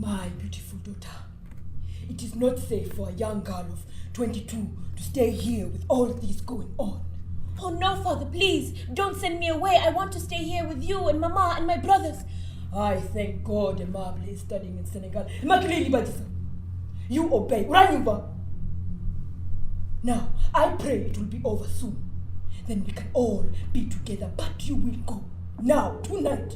My beautiful daughter, it is not safe for a young girl of 22 to stay here with all this going on. Oh no, Father, please, don't send me away. I want to stay here with you and Mama and my brothers. I thank God Amable is studying in Senegal. You obey. Now, I pray it will be over soon. Then we can all be together, but you will go. Now, tonight.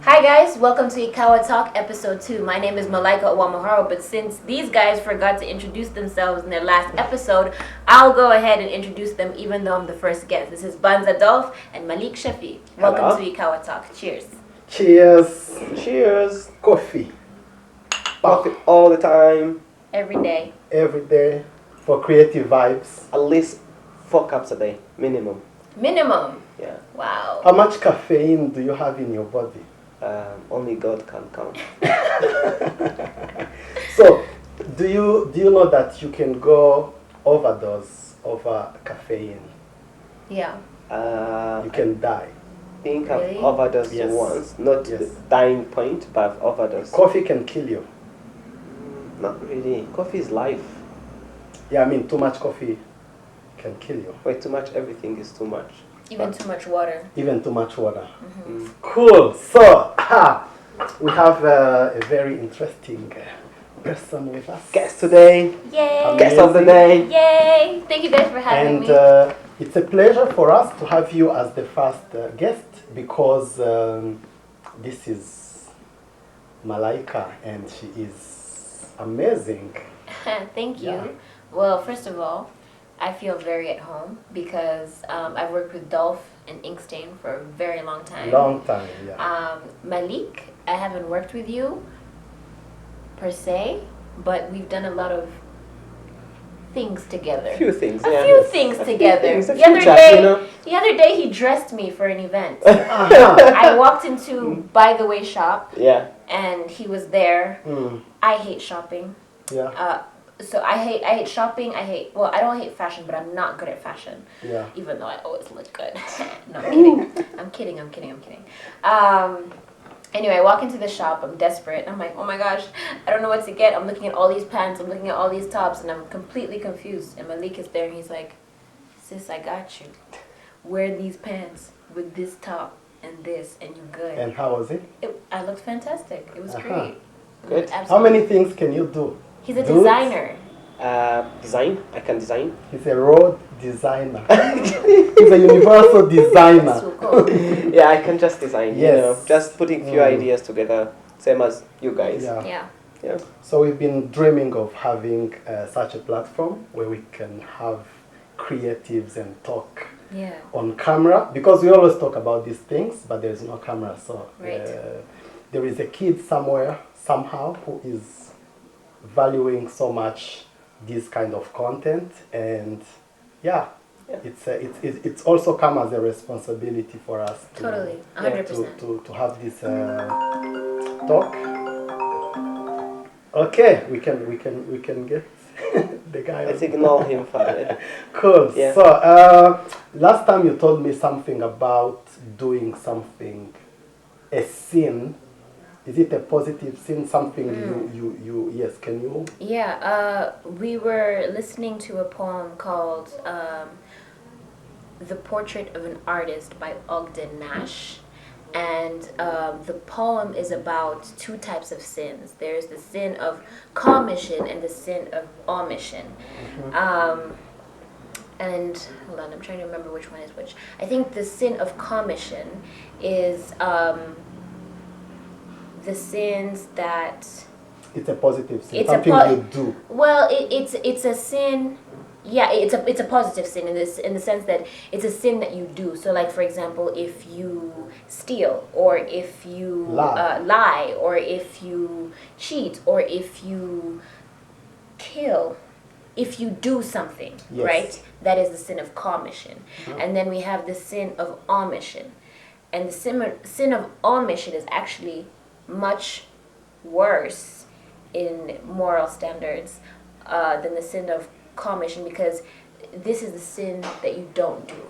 Hi guys, welcome to Ikawa Talk episode 2. My name is Malaika Uwamahoro, but since these guys forgot to introduce themselves in their last episode, I'll go ahead and introduce them even though I'm the first guest. This is Banza, Dolph, and Malik, Shaffy. Welcome to Ikawa Talk. Cheers. Cheers. Cheers. Coffee. Coffee all the time. Every day. Every day for creative vibes. At least 4 cups a day, minimum. Minimum? Yeah. Wow. How much caffeine do you have in your body? Only God can count. So, do you know that you can go overdose over caffeine? Yeah. You can die. I think Really? I've overdosed Yes. once. Not Yes. the dying point, but I've overdosed. Coffee can kill you. Not really. Coffee is life. Yeah, I mean, too much coffee can kill you. Way too much, everything is too much. Even too much water. Even too much water. Mm-hmm. Cool. So, we have a very interesting person with us. Guest today. Yay! Guest of the day. Yay! Thank you guys for having And me. it's a pleasure for us to have you as the first guest because this is Malaika and she is amazing. Thank you. Yeah. Well, first of all, I feel very at home because I've worked with Dolph and Inkstain for a very long time. Long time, yeah. Malik, I haven't worked with you per se, but we've done a lot of things together. A few things. A yeah. few things A few together. things, a The few other chats, day, you know? the other day he dressed me for an event. Uh-huh. I walked into By the Way shop Yeah. and he was there. Mm, I hate shopping. yeah, So I hate shopping. I don't hate fashion, but I'm not good at fashion. yeah. Even though I always look good. No, I'm kidding. I'm kidding. Anyway, I walk into the shop. I'm desperate. I'm like, oh my gosh, I don't know what to get. I'm looking at all these pants. I'm looking at all these tops, and I'm completely confused. And Malik is there, and he's like, sis, I got you. Wear these pants with this top and this, and you're good. And how was it? I looked fantastic. It was Uh-huh. great. Good. How Absolutely. many things can you do? He's a Dudes? designer. Design. I can design. He's a road designer. He's a universal designer. So cool. Yeah, I can just design. You Yes. know, just putting few ideas together, same as you guys. Yeah. Yeah. Yeah. So we've been dreaming of having such a platform where we can have creatives and talk Yeah. on camera, because we always talk about these things, but there's no camera. So Right. there is a kid somewhere, somehow, who is valuing so much this kind of content, and yeah. It's also come as a responsibility for us to, Totally. Yeah, 100%. to have this talk. Okay, we can get the guy. Let's ignore him for it. Cool. Yeah. So last time you told me something about doing something, a sin. Is it a positive sin? Something you yes? Can you? Yeah, we were listening to a poem called The Portrait of an Artist by Ogden Nash. And the poem is about 2 types of sins. There's the sin of commission and the sin of omission. And hold on, I'm trying to remember which one is which. I think the sin of commission is the sins that... It's a positive sin. It's something you do. Well, it's a sin. Yeah, it's a positive sin in the sense that it's a sin that you do. So, like for example, if you steal, or if you lie, or if you cheat, or if you kill, if you do something, Yes. right? That is the sin of commission. And then we have the sin of omission. And the sin of omission is actually much worse in moral standards than the sin of commission, because this is the sin that you don't do.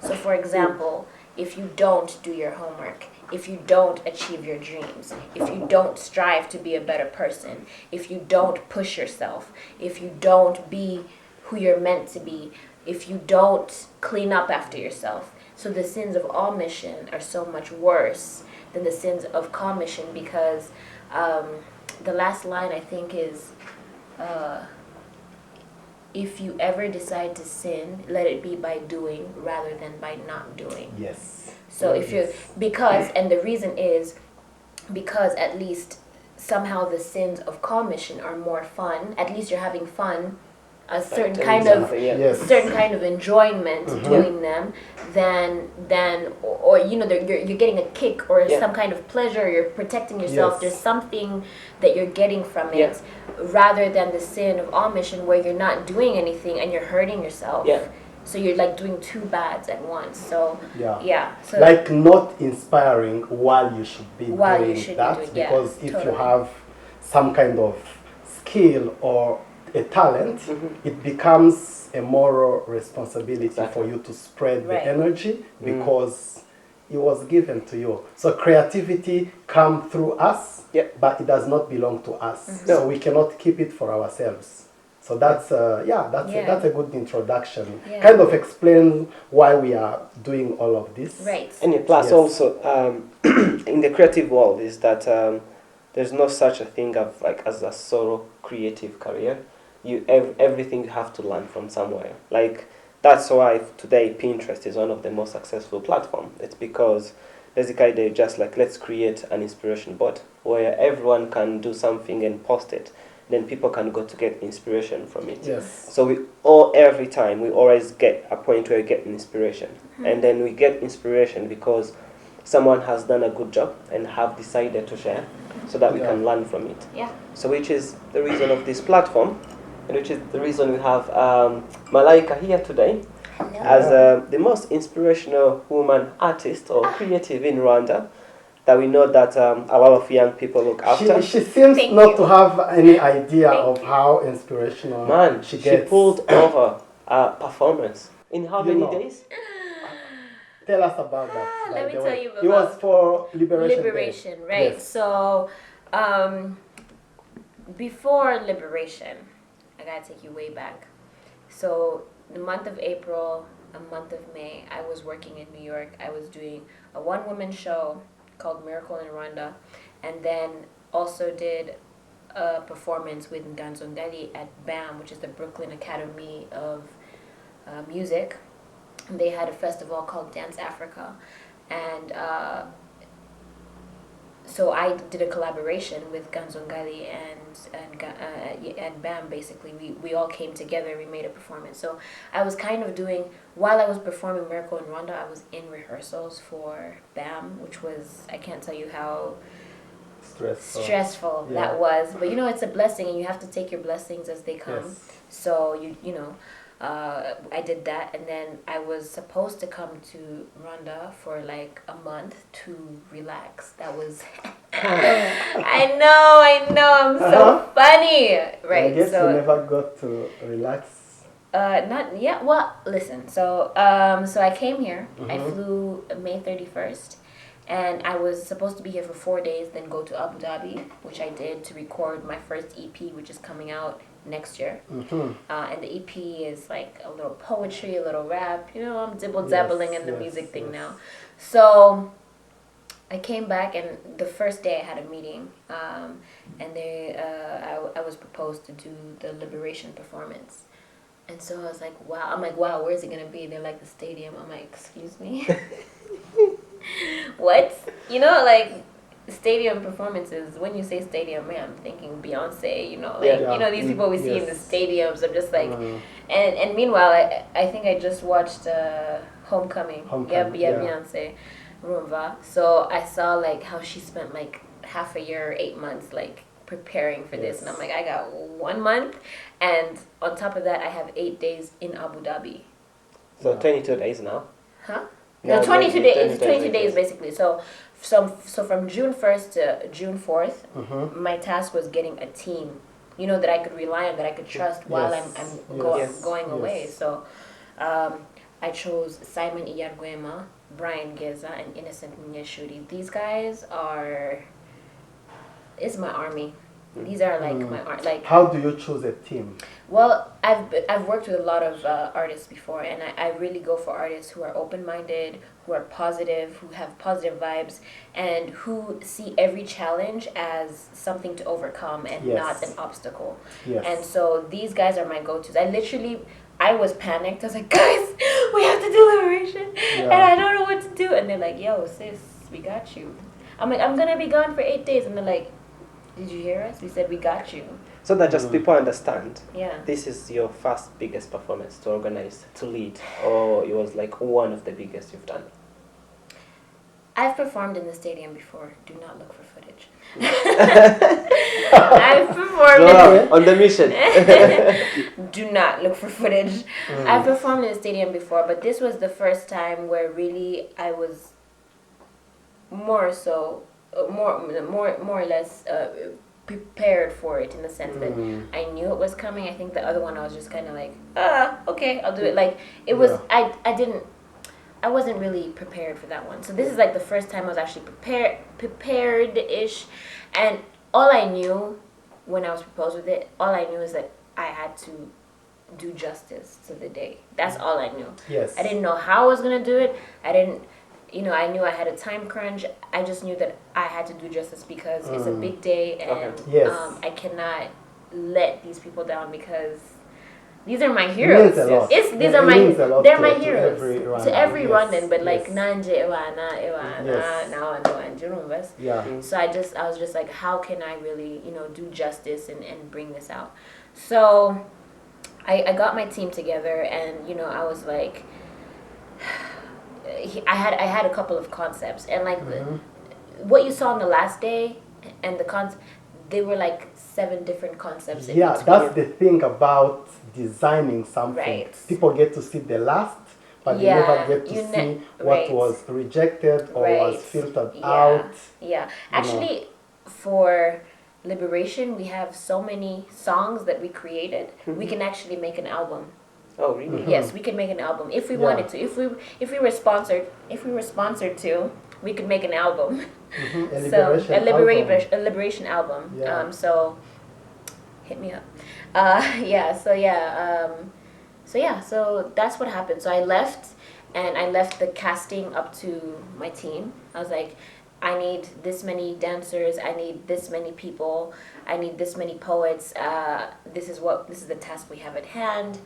So for example, if you don't do your homework, if you don't achieve your dreams, if you don't strive to be a better person, if you don't push yourself, if you don't be who you're meant to be, if you don't clean up after yourself. So the sins of omission are so much worse than the sins of commission, because the last line I think is, if you ever decide to sin, let it be by doing rather than by not doing. Yes. So if you're, because, and the reason is because at least somehow the sins of commission are more fun. At least you're having fun, a certain kind of certain kind of enjoyment doing them, than or you know you're getting a kick or some kind of pleasure. You're protecting yourself. Yes. There's something that you're getting from it, rather than the sin of omission where you're not doing anything and you're hurting yourself. Yeah. So you're like doing two bads at once. So so like not inspiring while you should be doing that, because if you have some kind of skill or a talent, it becomes a moral responsibility for you to spread the energy, because it was given to you. So creativity comes through us, but it does not belong to us. So we cannot keep it for ourselves. So that's that's a good introduction. Kind of explain why we are doing all of this. Right. And plus also in the creative world is that there's no such a thing of like as a solo creative career. Everything you have to learn from somewhere. Like that's why today Pinterest is one of the most successful platforms. It's because basically they just like, let's create an inspiration board where everyone can do something and post it. Then people can go to get inspiration from it. Yes. So every time we always get a point where we get inspiration. And then we get inspiration because someone has done a good job and have decided to share so that we can learn from it. Yeah. So which is the reason of this platform, and which is the reason we have Malaika here today as the most inspirational woman artist or creative in Rwanda that we know that a lot of young people look after. She seems not to have any idea of how inspirational she gets. She pulled over a performance. In how many days? Tell us about that. Let me tell you about it was for Liberation Day. Right? Yes. So, before Liberation, I gotta take you way back. So, the month of April, a month of May, I was working in New York. I was doing a one-woman show called Miracle in Rwanda, and then also did a performance with Nganzo Ngali at BAM, which is the Brooklyn Academy of Music. They had a festival called Dance Africa, and so I did a collaboration with Nganzo Ngali and BAM. Basically, we all came together. We made a performance. So I was kind of doing, while I was performing Miracle in Rwanda, I was in rehearsals for BAM, which was, I can't tell you how stressful that was. But you know, it's a blessing, and you have to take your blessings as they come. Yes. So you know. I did that, and then I was supposed to come to Rwanda for like a month to relax. That was I know, I'm so funny, right? I guess so you never got to relax. Not yet. Well, listen. So so I came here. I flew May 31st, and I was supposed to be here for 4 days, then go to Abu Dhabi, which I did, to record my first EP, which is coming out next year. And the EP is like a little poetry, a little rap. You know, I'm dibble-dabbling in the music thing now. So I came back, and the first day I had a meeting, and I was proposed to do the Liberation performance. And so I was like, wow. I'm like, wow, where's it going to be? They're like, the stadium. I'm like, excuse me? What? You know, like, stadium performances, when you say stadium, man, I'm thinking Beyonce, you know, like, you know, these people we see in the stadiums. I'm just like, and meanwhile, I think I just watched Homecoming. Beyonce, Rumba. So I saw like how she spent like half a year, 8 months, like preparing for this, and I'm like, I got 1 month, and on top of that, I have 8 days in Abu Dhabi. So 22 days now. Huh? The Yeah, 22 days. It's 22 days, days yes. basically. So from June 1st to June 4th, my task was getting a team, that I could rely on, that I could trust while Yes. Yes. going away. Yes. So I chose Simon Iyargwema, Brian Geza, and Innocent Nyeshuri. These guys is my army. These are like like. How do you choose a team? Well, I've worked with a lot of artists before, and I really go for artists who are open-minded, who are positive, who have positive vibes, and who see every challenge as something to overcome and Yes. not an obstacle. Yes. And so these guys are my go-tos. I was panicked. I was like, guys, we have to do liberation, and I don't know what to do. And they're like, yo, sis, we got you. I'm like, I'm gonna be gone for 8 days, and they're like, did you hear us? We said we got you. So that just people understand. Yeah. This is your first biggest performance to organize, to lead, or it was like one of the biggest you've done. I've performed in the stadium before. Do not look for footage. I've performed On the mission. Do not look for footage. I've performed in the stadium before, but this was the first time where really I was more or less prepared for it, in the sense that I knew it was coming. I think the other one I was just kind of like, okay, I'll do it. Like it was, I wasn't really prepared for that one. So this is like the first time I was actually prepared-ish, and all I knew when I was proposed with it, all I knew is that I had to do justice to the day. That's all I knew. Yes. I didn't know how I was gonna do it. I knew I had a time crunch. I just knew that I had to do justice because it's a big day, and Yes. I cannot let these people down, because these are my heroes. It means a lot. They're my to heroes. To every yes. Rwandan, but like Yes. Nanje Iwana, Yes. now I know Anjurumbas. Yeah. So I was just like, how can I really, do justice and bring this out? So I got my team together, and I was like, I had a couple of concepts, and like what you saw on the last day and they were like 7 different concepts. Yeah, that's the thing about designing something. Right. People get to see the last, but they never get to see what was rejected or was filtered out. Yeah, actually, for Liberation, we have so many songs that we created. We can actually make an album. Oh, really? Yes, we could make an album if we wanted to. If we were sponsored to, we could make an album. A liberation album. Yeah. So hit me up. So that's what happened. So I left, and I left the casting up to my team. I was like, I need this many dancers, I need this many people, I need this many poets. This is the task we have at hand,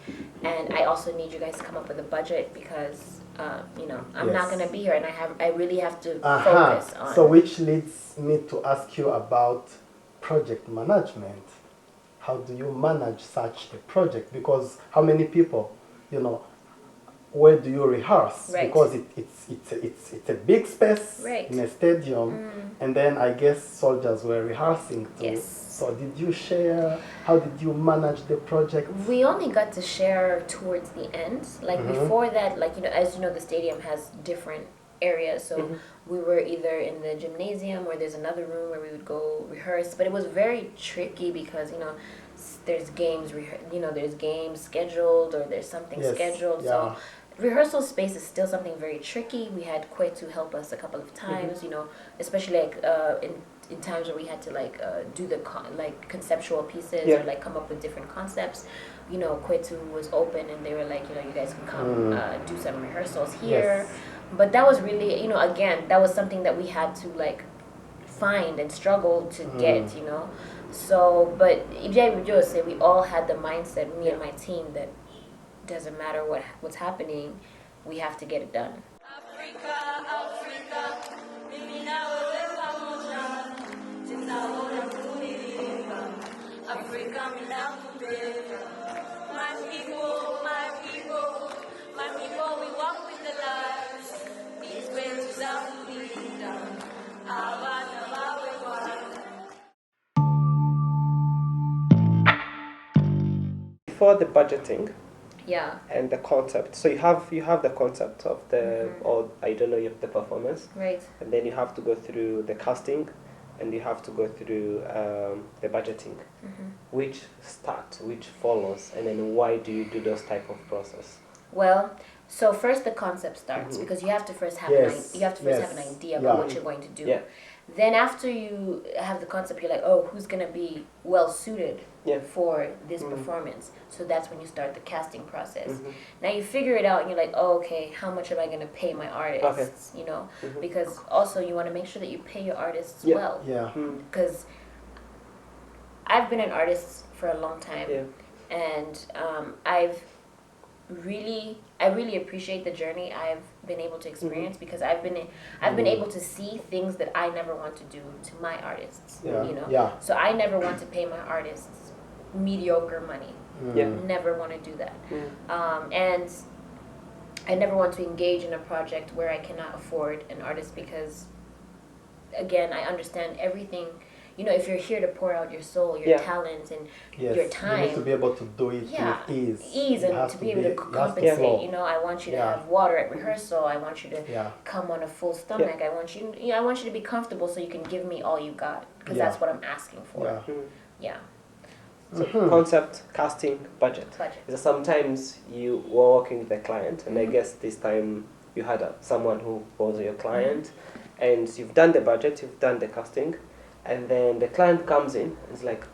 and I also need you guys to come up with a budget, because I'm not gonna be here, and I really have to focus on. So which leads me to ask you about project management. How do you manage such a project? Because how many people, where do you rehearse? Right. Because it's a big space Right. in a stadium, and then I guess soldiers were rehearsing too. Yes. So did you share? How did you manage the project? We only got to share towards the end. Like before that, as you know, the stadium has different areas. So we were either in the gymnasium, or there's another room where we would go rehearse. But it was very tricky because there's games. There's games scheduled, or there's something scheduled. Yeah. So rehearsal space is still something very tricky. We had Kwetu help us a couple of times. Especially in times where we had to do the conceptual pieces, or come up with different concepts. Kwetu was open, and they were like, you guys can come do some rehearsals here. Yes. But that was really, again, that was something that we had to find and struggle to get, So, but we all had the mindset, me and my team, that doesn't matter what's happening, we have to get it done. My people, we walk with the lights. These waves are moving down. Before the budgeting, Yeah. and the concept. So you have the concept of the or I don't know the performance, Right. and then you have to go through the casting, and you have to go through the budgeting. Which follows, and then why do you do those type of process? Well, so first the concept starts because you have to first have Yes, you have to first have an yes, idea about yeah. what you're going to do. Yeah. Then after you have the concept, you're like, oh, who's gonna be well suited Yeah. for this performance? So that's when you start the casting process. Now you figure it out, and you're like, oh, okay, how much am I gonna pay my artists? You know, because also you want to make sure that you pay your artists Yeah. well. Yeah. Because I've been an artist for a long time, Yeah. and I really appreciate the journey I've been able to experience because I've been able to see things that I never want to do to my artists. Yeah. You know, Yeah. so I never want to pay my artists mediocre money. Yeah. Never want to do that, and I never want to engage in a project where I cannot afford an artist because, again, I understand everything. You know, if you're here to pour out your soul, your talent, and Yes. your You time, need to be able to do it yeah, with ease. ease It and has to be able to it has to compensate. flow. You know, I want you to Yeah. have water at rehearsal. I want you to Yeah. come on a full stomach. I want you to be comfortable so you can give me all you got because Yeah. that's what I'm asking for. Yeah. Yeah. So concept, casting, budget. Budget. Because sometimes you were working with a client, and I guess this time you had someone who was your client, and you've done the budget, you've done the casting, and then the client comes in and is like,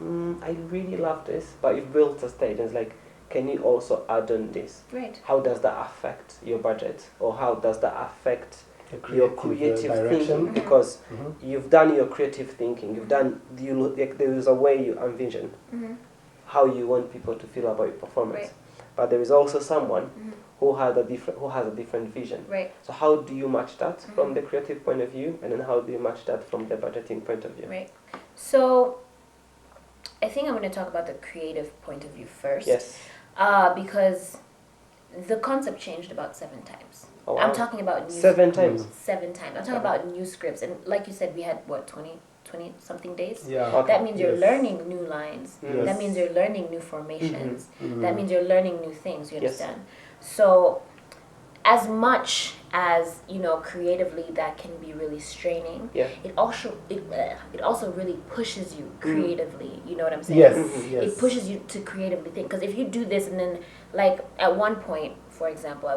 I really love this, but you've built a stage, and it's like, can you also add on this? Right. How does that affect your budget, or how does that affect The your creative, creative direction. thinking? Because you've done your creative thinking, there is a way you envision how you want people to feel about your performance, Right. but there is also someone who has a different vision. Right. So how do you match that from the creative point of view, and then how do you match that from the budgeting point of view? Right. So I think I'm going to talk about the creative point of view first. Yes. Because the concept changed about 7 times. Oh, wow. I'm talking about 7 times. 7 times. I'm talking about new scripts, and like you said, we had 20 something days. Yeah. Okay. That means you're Yes. learning new lines. Yes. That means you're learning new formations. That means you're learning new things. You Yes. understand? So, as much as creatively that can be really straining, Yeah. it also really pushes you creatively. You know what I'm saying? Yes. Yes. It pushes you to creatively think. Because if you do this and then, like at one point, for example,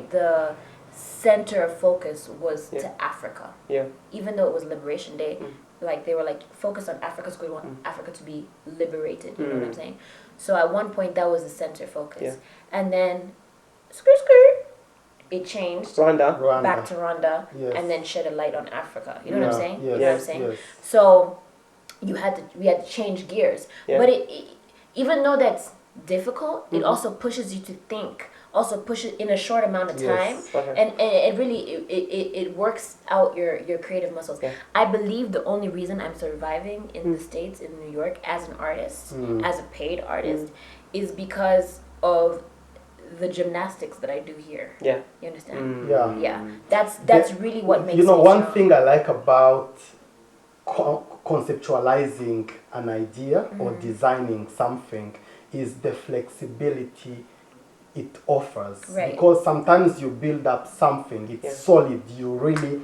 the center of focus was to Africa. Yeah. Even though it was Liberation Day, like they were like focused on Africa because we want Africa to be liberated. You know what I'm saying? So at one point that was the center focus, Yeah. and then it changed Rwanda. back to Rwanda, Yes. and then shed a light on Africa. You know what I'm saying? Yes. You know what I'm saying? Yes. So we had to change gears. Yeah. But even though that's difficult, it also pushes you to think. Also pushes in a short amount of time, Yes. Okay. and it really it works out your creative muscles. Yeah. I believe the only reason I'm surviving in the States, in New York, as an artist, as a paid artist, is because of the gymnastics that I do here. Yeah. You understand? Yeah. Yeah, that's really what makes You know, me one strong. thing I like about conceptualizing an idea or designing something is the flexibility it offers. Right. Because sometimes you build up something, it's Yeah. solid, you really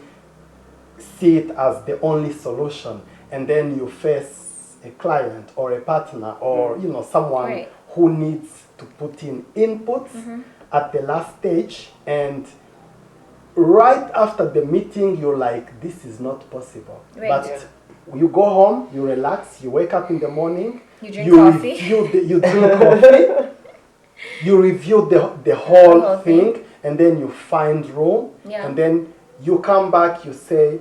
see it as the only solution, and then you face a client or a partner or someone Right. who needs to put in inputs at the last stage, and right after the meeting you're like, this is not possible. Right. But Yeah. you go home, you relax, you wake up in the morning, You drink coffee. you drink coffee, you review the whole whole thing, and then you find room, Yeah. and then you come back, you say,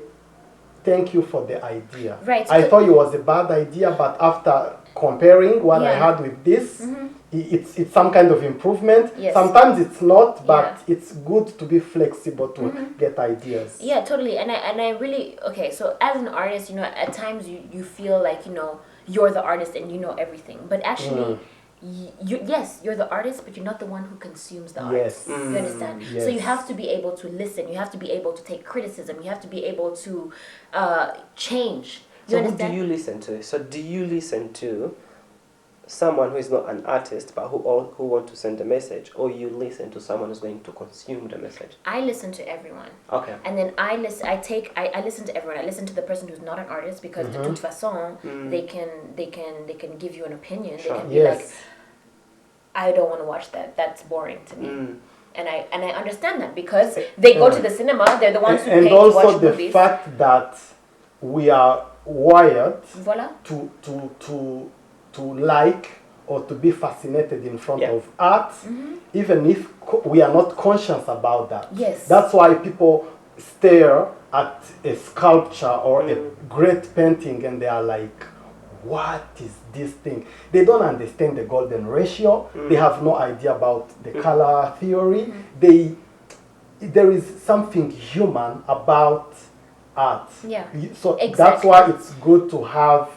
thank you for the idea. Right. I thought it was a bad idea, but after comparing what I Yeah. had with this, it's some kind of improvement. Yes. Sometimes it's not, but Yeah. it's good to be flexible to get ideas. Yeah, totally. And I really, okay, so as an artist, at times you feel like, you're the artist and you know everything. But actually, yes, you're the artist, but you're not the one who consumes the art. Yes. You understand? Yes. So you have to be able to listen. You have to be able to take criticism. You have to be able to change. You So who do understand? you listen to? So do you listen to someone who is not an artist but who want to send a message, or you listen to someone who's going to consume the message? I listen to everyone. Okay. And then I listen to everyone. I listen to the person who's not an artist because de toute façon they can give you an opinion. Sure. They can be Yes. like, I don't want to watch that. That's boring to me. And I understand that because they go to the cinema. They're the ones who And pay to also watch the movies. fact that we are wired Voila. to like or to be fascinated in front Yeah. of art, even if we are not conscious about that. Yes. That's why people stare at a sculpture or a great painting and they are like, what is this thing? They don't understand the golden ratio. They have no idea about the color theory. There is something human about art. Yeah. So Exactly. that's why it's good to have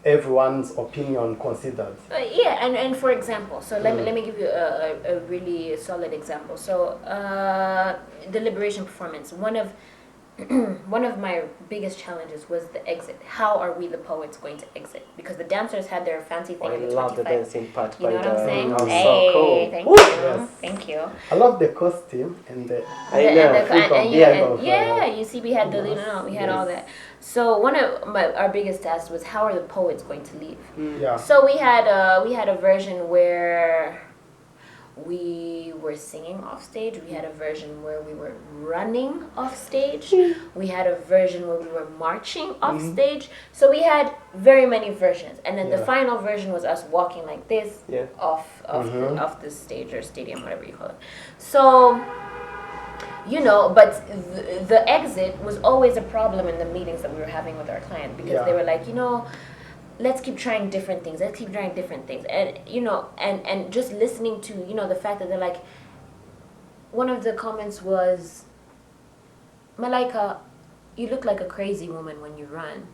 everyone's opinion considered. Yeah, and for example, so let me give you a really solid example. So the Liberation performance, one of my biggest challenges was the exit. How are we the poets going to exit? Because the dancers had their fancy thing I in the love the 25. dancing part. You know what I'm saying? That was Hey, so cool. thank Woo! you, Yes. thank you. I love the costume and the I And know. the- think of and the end yeah, of, yeah, you see, we had the we had all that. So one of our biggest tasks was how are the poets going to leave? yeah. So we had a version where we were singing off stage. We had a version where we were running off stage. We had a version where we were marching off stage. So we had very many versions, and then the Yeah. final version was us walking like this Yeah. off the stage or stadium, whatever you call it. So. You know, but the exit was always a problem in the meetings that we were having with our client because Yeah. they were like, you know, let's keep trying different things. Let's keep trying different things. And, you know, and just listening to, you know, the fact that they're like, one of the comments was, Malaika, you look like a crazy woman when you run.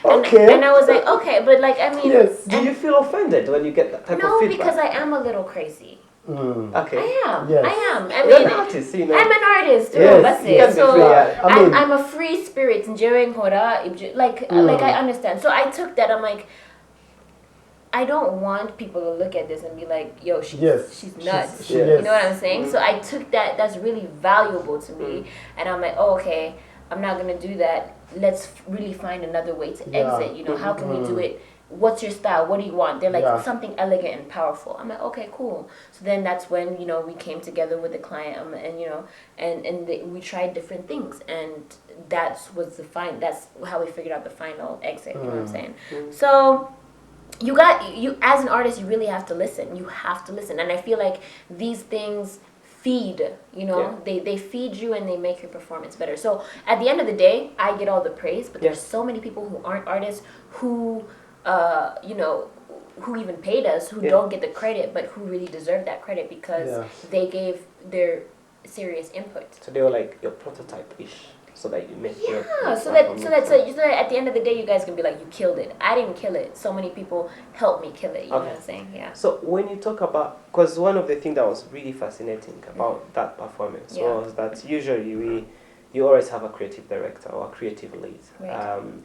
Okay. And I was like, okay, but like, I mean, Yes. Do you feel offended when you get that type of no, feedback? because I am a little crazy. Okay. I am. Yes. I am. I You're mean, an artist, you know. I'm an artist too. Yes, That's yes, it. So yeah. I mean- I'm a free spirit during Hora. Like I understand. So I took that. I'm like, I don't want people to look at this and be like, yo, she's nuts. She You is. know what I'm saying? So I took that. That's really valuable to me. And I'm like, oh, okay. I'm not gonna do that. Let's really find another way to Yeah. exit. You know, how can we do it? What's your style? What do you want? They're like Yeah. something elegant and powerful. I'm like, okay, cool. So then that's when, you know, we came together with the client and you know, we tried different things, and that's how we figured out the final exit. You know what I'm saying? So you as an artist, you really have to listen. You have to listen, and I feel like these things feed, you know, they feed you and they make your performance better. So at the end of the day, I get all the praise, but there's so many people who aren't artists who you know, who even paid us, who don't get the credit, but who really deserve that credit because they gave their serious input. So they were like your prototype-ish, so that you make your So that at the end of the day, you guys can be like, you killed it. I didn't kill it. So many people helped me kill it. You know what I'm saying? Yeah. So when you talk about, because one of the things that was really fascinating about that performance was that usually you always have a creative director or a creative lead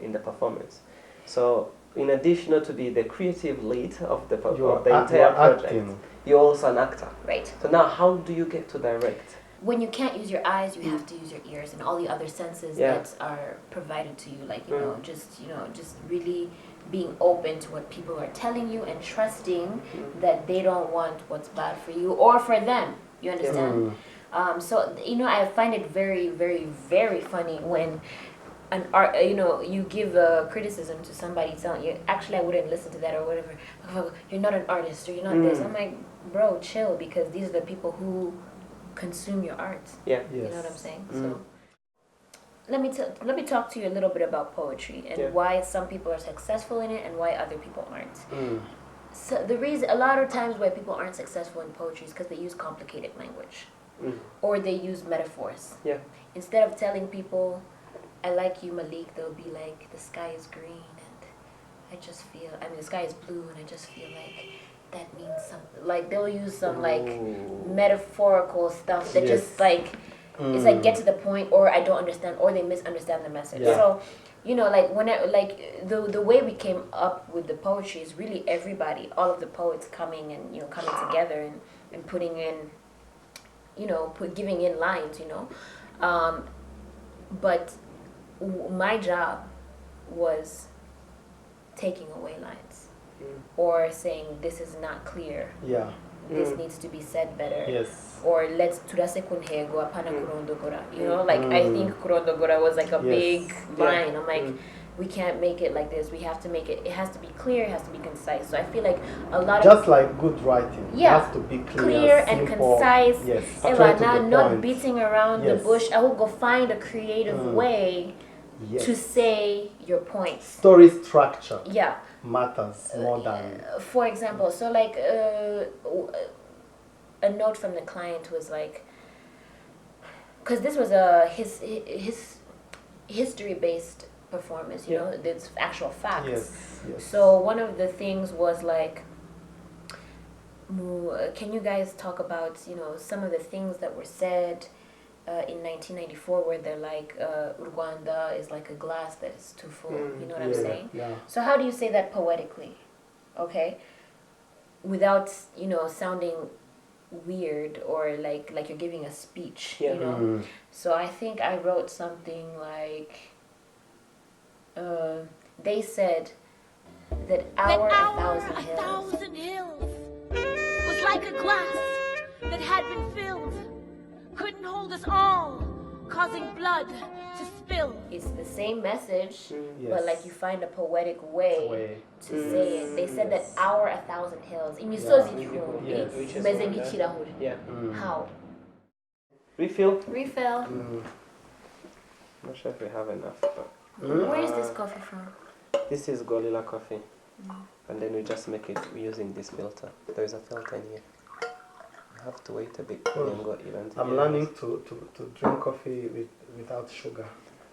in the performance. So in addition to be the creative lead of the entire project, you're also an actor. Right. So now, how do you get to direct? When you can't use your eyes, you have to use your ears and all the other senses that are provided to you. Like, you know, just really being open to what people are telling you and trusting that they don't want what's bad for you or for them. You understand? So, you know, I find it very, very, very funny when you give a criticism to somebody telling you, actually, I wouldn't listen to that or whatever. You're not an artist or you're not this. I'm like, bro, chill, because these are the people who consume your art. Yeah. You know what I'm saying? So let me talk to you a little bit about poetry and why some people are successful in it and why other people aren't. So the reason a lot of times why people aren't successful in poetry is because they use complicated language or they use metaphors. Yeah. Instead of telling people, I like you, Malik, they'll be like, the sky is green and the sky is blue and I just feel like that means something. Like, they'll use some like metaphorical stuff that just like, it's like get to the point, or I don't understand, or they misunderstand the message. So you know, like the way we came up with the poetry is really everybody, all of the poets coming and, you know, coming together and putting in, you know, giving in lines, you know. But my job was taking away lines or saying this is not clear. Yeah. This needs to be said better. Yes. Or let's turase kunhego apana kurondogora. You know, like I think kurondogora was like a big line. I'm like, we can't make it like this. We have to make it. It has to be clear. It has to be concise. So I feel like a lot just of like good writing. Yeah. It has to be clear and simple. concise. Yes. Eva, Straight to the not point. beating around the Yes. bush. I will go find a creative way Yes. to say your points. Story structure Yeah. matters more than. For example, so like a note from the client was like, because this was his history-based performance, you know, it's actual facts. Yes. Yes. So one of the things was like, can you guys talk about, you know, some of the things that were said in 1994 where they're like, Rwanda is like a glass that is too full, you know what I'm saying? Yeah. So how do you say that poetically, okay? Without, you know, sounding weird or like you're giving a speech, you know? So I think I wrote something like, they said that our a 1,000 thousand hills was like a glass that had been filled, couldn't hold us all, causing blood to spill. It's the same message, Yes. but like you find a poetic way to say it. They said that our 1,000 hills. Yes. Yeah. How? Refill? Refill. I'm not sure if we have enough, but Where is this coffee from? this is Gorilla coffee. And then we just make it using this filter. There is a filter in here. I have to wait a bit. I'm learning to drink coffee without sugar.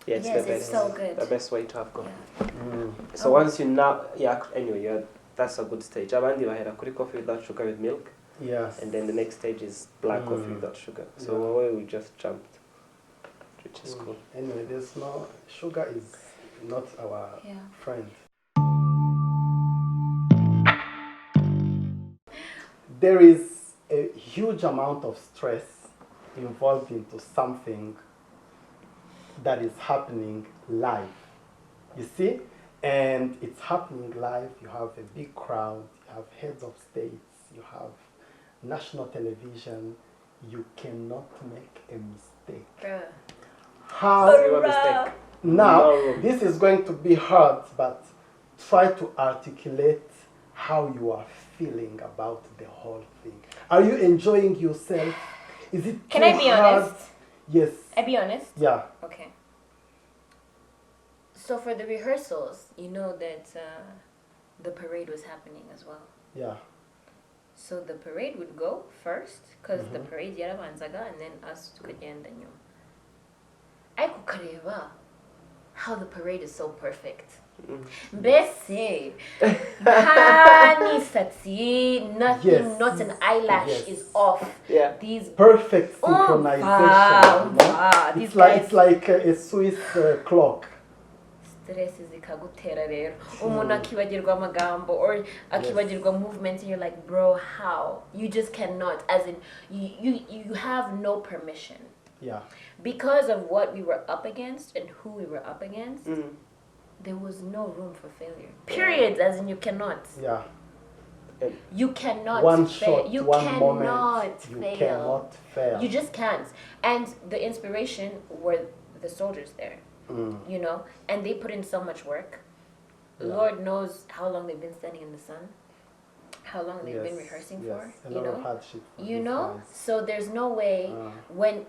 Yeah, it's Yes, the it's best. so good. The best way to have coffee. Yeah. So once you now, anyway, that's a good stage. Abandi bahera kuri coffee without sugar with milk, Yes. and then the next stage is black coffee without sugar. So we just jumped, which is cool. Anyway, there's no sugar is not our friend. There is a huge amount of stress involved into something that is happening live. You see? And it's happening live. You have a big crowd, you have heads of states, you have national television. You cannot make a mistake. Bruh. How? Zero mistake. Now, No. this is going to be hard, but try to articulate how you are feeling about the whole thing. Are you enjoying yourself? Is it Can too I be hard? honest? Yes. I be honest? Yeah. Okay. So for the rehearsals, you know that the parade was happening as well. Yeah. So the parade would go first, because the parade yarabanzaga, and then us tukagenda nyuma. Ariko ukareba how the parade is so perfect. Mbese nta n'isatsi, nothing, Yes. not an eyelash Yes. is off. Yeah. These Perfect synchronization. You know? these It's like, guys- it's like a Swiss clock. stress zikagutera rero umuntu akibagirwa amagambo or akibagirwa movement and you're like, bro, how? You just cannot, as in you have no permission. Yeah. Because of what we were up against and who we were up against, there was no room for failure. Period. As in you cannot. Yeah. You cannot One fail. shot, You one cannot moment, fail. you cannot fail. You just can't. And the inspiration were the soldiers there. You know, and they put in so much work. Yeah. Lord knows how long they've been standing in the sun, how long they've been Yes, rehearsing yes. for, A you lot of know. hardship for You these know, guys. so there's no way when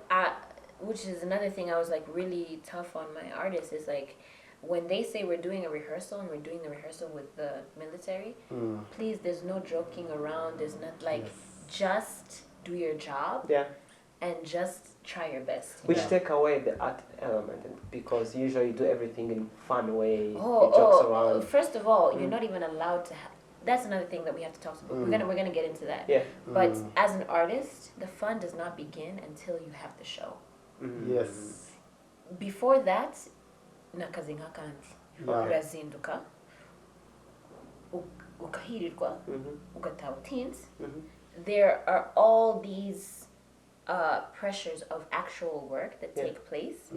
which is another thing I was like really tough on my artists is like when they say we're doing a rehearsal and we're doing the rehearsal with the military, please, there's no joking around. There's not like just do your job. Yeah. And just try your best. you Which know? take away the art element, because usually you do everything in fun way. You jokes around. First of all, you're not even allowed to have. That's another thing that we have to talk about. We're gonna get into that. Yeah. But as an artist, the fun does not begin until you have the show. Yes. Before that, n'akazi nk'akandi Yeah. urazinduka ukahirirwa ugataha utinze. There are all these pressures of actual work that take place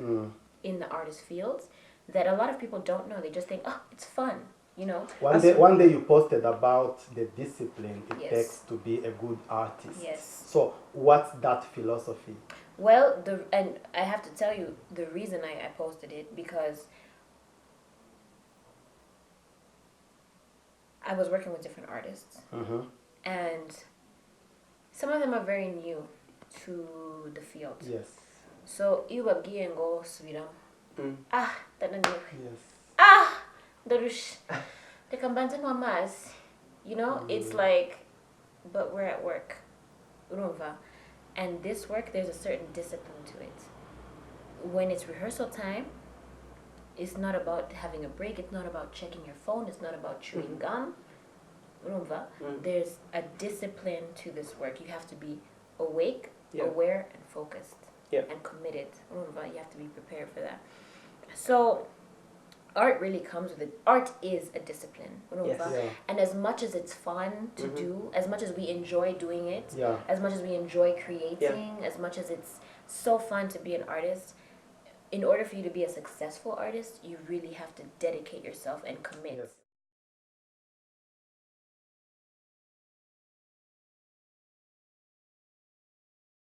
in the artist fields that a lot of people don't know. They just think, oh, it's fun, you know. One day you posted about the discipline it Yes. takes to be a good artist. Yes. So what's that philosophy? Well, and I have to tell you the reason I posted it, because I was working with different artists, and some of them are very new to the field. Yes. So iyo babwiye ngo subiramo, ndananiwe, Yes. ndarusha, reka mbanze nywe amazi, you know, it's like, but we're at work, urumva, and this work, there's a certain discipline to it. When it's rehearsal time, it's not about having a break, it's not about checking your phone, it's not about chewing gum, urumva. There's a discipline to this work. You have to be awake, aware, and focused, and committed, urumva. You have to be prepared for that. So art really comes with it. Art is a discipline, urumva. Yeah. And as much as it's fun to do, as much as we enjoy doing it, Yeah. as much as we enjoy creating, as much as it's so fun to be an artist, in order for you to be a successful artist, you really have to dedicate yourself and commit. Yes.